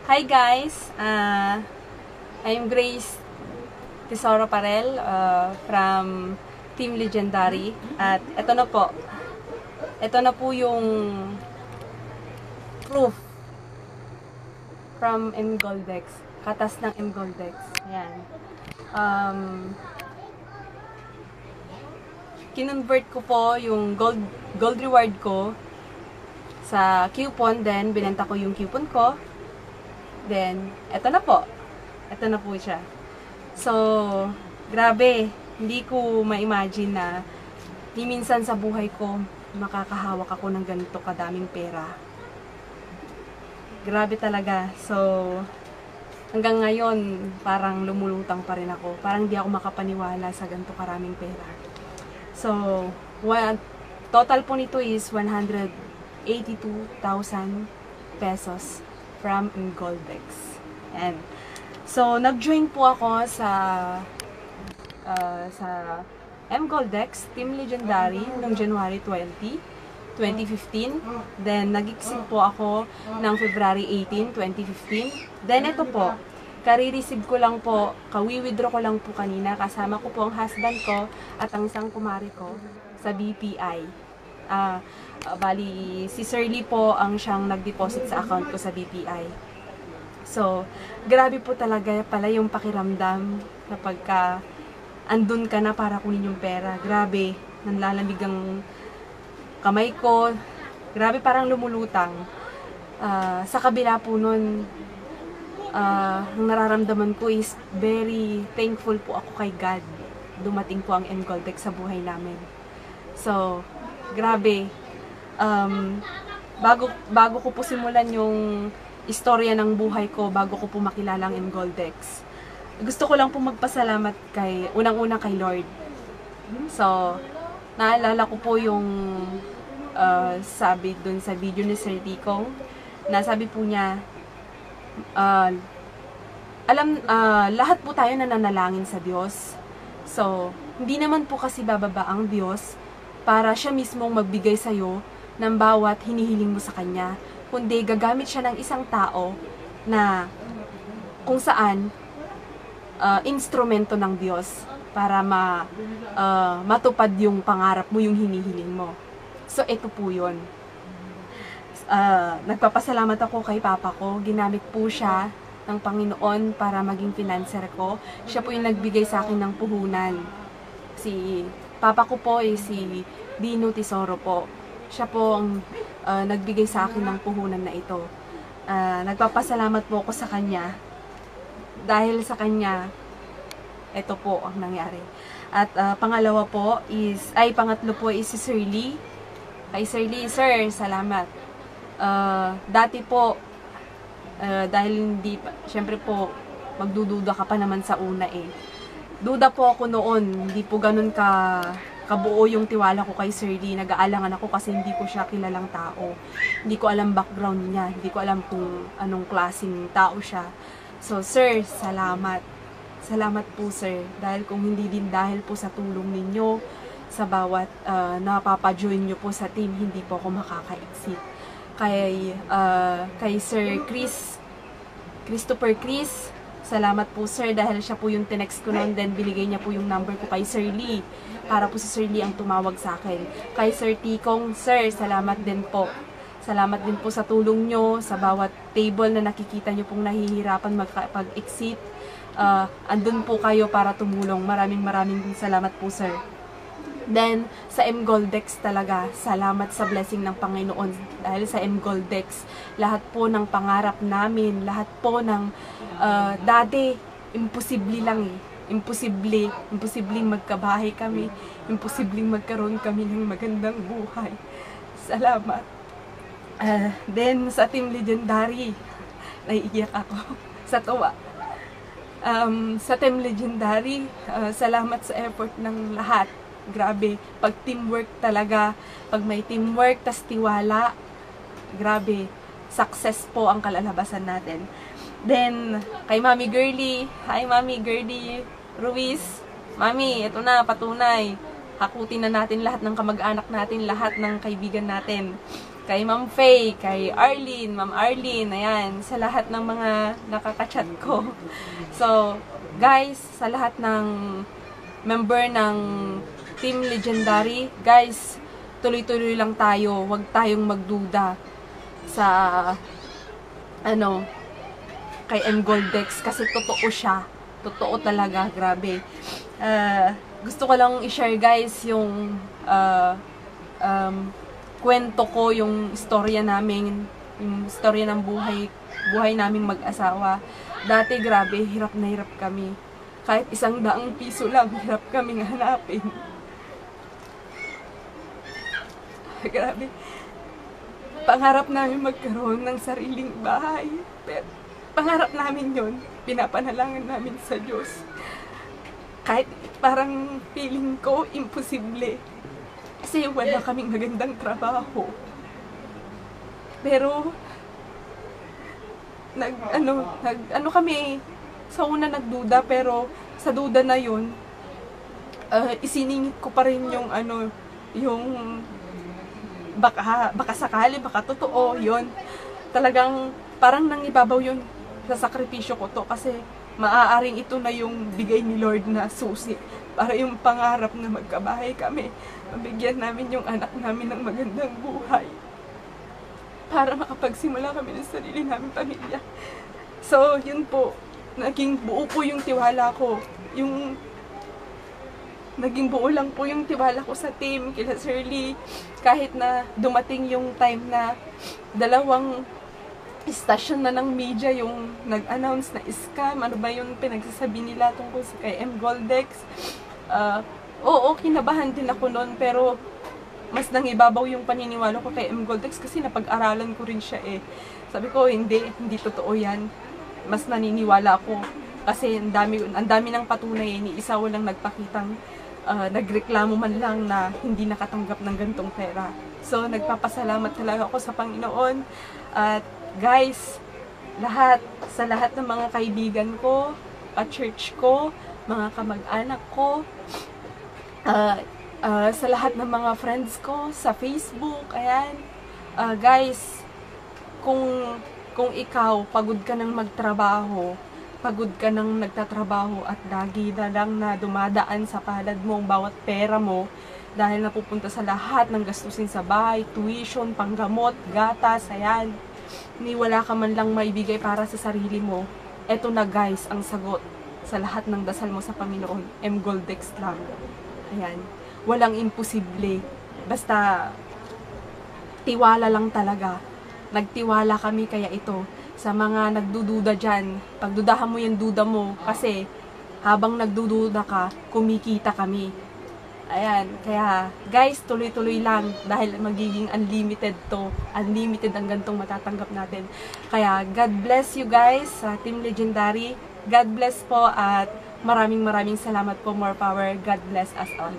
Hi guys, I'm Grace Tesoro Parel from Team Legendary at ito na po yung proof from MGoldex, katas ng MGoldex. Ayan. Kinonvert ko po yung gold reward ko sa coupon, then binenta ko yung coupon ko. Then, eto na po siya. So, grabe, hindi ko ma-imagine na di minsan sa buhay ko makakahawak ako ng ganito kadaming pera. Grabe talaga. So, hanggang ngayon, parang lumulutang pa rin ako. Parang di ako makapaniwala sa ganito karaming pera. So, total po nito is 182,000 pesos from MGoldex. And so nag-join po ako sa MGoldex Team Legendary noong January 2015. Then nag-exit po ako ng February 18, 2015. Then ito po, kare-receive ko lang po, kawi-withdraw ko lang po kanina. Kasama ko po ang husband ko at ang isang kumari ko sa BPI. Bali, si Sir Lee po ang siyang nag-deposit sa account ko sa BPI. So, grabe po talaga pala yung pakiramdam kapag andun ka na para kunin yung pera. Grabe, nanlalamig ang kamay ko. Grabe, parang lumulutang. Sa kabila po nun, ang nararamdaman ko is very thankful po ako kay God. Dumating po ang MGoldex sa buhay namin. So, grabe. Bago ko po simulan yung istorya ng buhay ko, bago ko po makilala ang MGoldex, gusto ko lang po magpasalamat unang-una kay Lord. So, naalala ko po yung sabi dun sa video ni Sir Tikong, na sabi po niya, lahat po tayo nananalangin sa Diyos. So, hindi naman po kasi bababa ang Diyos para siya mismong magbigay sa'yo ng bawat hinihiling mo sa Kanya. Kundi gagamit siya ng isang tao na kung saan instrumento ng Diyos para matupad yung pangarap mo, yung hinihiling mo. So, ito po yun. Nagpapasalamat ako kay Papa ko. Ginamit po siya ng Panginoon para maging financer ko. Siya po yung nagbigay sa akin ng puhunan. Si Papa ko po si Dino Tesoro po. Siya po ang nagbigay sa akin ng puhunan na ito. Nagpapasalamat po ako sa kanya. Dahil sa kanya, ito po ang nangyari. At pangatlo po is si Sir Lee. Kay Sir Lee, Sir, salamat. Dati po, dahil syempre po, magdududa ka pa naman sa una eh. Duda po ako noon, hindi po ganun kabuo yung tiwala ko kay Sir Lee. Nag-aalangan ako kasi hindi ko siya kilalang tao. Hindi ko alam background niya, hindi ko alam kung anong klaseng tao siya. So, Sir, salamat. Salamat po, Sir. Dahil kung hindi din dahil po sa tulong ninyo, sa bawat napapajoin nyo po sa team, hindi po ako makaka-exit. Kay Sir Christopher Chris, salamat po Sir dahil siya po yung tinext ko noon, then binigay niya po yung number ko kay Sir Lee para po si Sir Lee ang tumawag sa akin. Kay Sir Tikong, Sir, salamat din po. Salamat din po sa tulong nyo sa bawat table na nakikita nyo pong nahihirapan mag-exit. Andun po kayo para tumulong. Maraming salamat po Sir. Then, sa MGoldex talaga, salamat sa blessing ng Panginoon. Dahil sa MGoldex, lahat po ng pangarap namin, lahat po ng dati, imposible lang eh. Imposibleng magkabahay kami. Imposibleng magkaroon kami ng magandang buhay. Salamat. Then, sa Team Legendary, naiiyak ako sa tuwa. Sa Team Legendary, salamat sa effort ng lahat. Grabe, pag teamwork talaga, pag may teamwork, tas tiwala, grabe, success po ang kalalabasan natin. Then, kay Mami Girly, hi Mami Girly Ruiz, Mami, ito na, patunay, hakutin na natin lahat ng kamag-anak natin, lahat ng kaibigan natin. kay Ma'am Faye, kay Arlene, Ma'am Arlene, ayan, sa lahat ng mga nakaka-chat ko. So, guys, sa lahat ng member ng Team Legendary, guys, tuloy-tuloy lang tayo, huwag tayong magduda sa, kay M. Goldex, kasi totoo siya. Totoo talaga, grabe. Gusto ko lang i-share, guys, yung, kwento ko, yung istorya namin, yung istorya ng buhay naming mag-asawa. Dati, grabe, hirap na hirap kami. Kahit 100 piso lang, hirap kaming hanapin. Grabe. Pangarap namin magkaroon ng sariling bahay. Pero, pangarap namin yun. Pinapanalangan namin sa Diyos. Kahit parang feeling ko, imposible. Kasi wala kaming magandang trabaho. Pero, kami, sa una nagduda, pero sa duda na yun, isiningit ko pa rin yung, yung, baka sakali, baka totoo, yun. Talagang, parang nangibabaw yun sa sakripisyo ko to, kasi maaaring ito na yung bigay ni Lord na susi para yung pangarap na magkabahay kami, mabigyan namin yung anak namin ng magandang buhay para makapagsimula kami ng sarili namin pamilya. So, yun po, naging buo po yung tiwala ko, naging buo lang po yung tiwala ko sa team, kila Sir Lee, kahit na dumating yung time na 2 station na ng media yung nag-announce na scam, ano ba yung pinagsasabi nila tungkol sa kay M. Goldex. Oo, kinabahan din ako noon, pero mas nangibabaw yung paniniwala ko kay M. Goldex kasi napag-aralan ko rin siya eh. Sabi ko, hindi totoo yan. Mas naniniwala ako kasi ang dami ng patunay, ni isa walang nagpakitang nagreklamo man lang na hindi nakatanggap ng gantong pera. So, nagpapasalamat talaga ako sa Panginoon. At guys, sa lahat ng mga kaibigan ko, ka-church ko, mga kamag-anak ko, sa lahat ng mga friends ko, sa Facebook, ayan. Guys, kung ikaw, pagod ka ng magtrabaho, pagod ka ng nagtatrabaho at lagi na lang na dumadaan sa palad mo ang bawat pera mo dahil napupunta sa lahat ng gastusin sa bahay, tuition, panggamot, gatas, ayan. Ni wala ka man lang maibigay para sa sarili mo. Eto na guys, ang sagot sa lahat ng dasal mo sa Panginoon, M. Goldex lang. Ayan. Walang imposible. Basta, tiwala lang talaga. Nagtiwala kami kaya ito. Sa mga nagdududa dyan, pagdudahan mo yung duda mo, kasi habang nagdududa ka, kumikita kami. Ayan, kaya guys, tuloy-tuloy lang dahil magiging unlimited to. Unlimited ang gantong matatanggap natin. Kaya God bless you guys sa Team Legendary. God bless po at maraming salamat po. More power. God bless us all.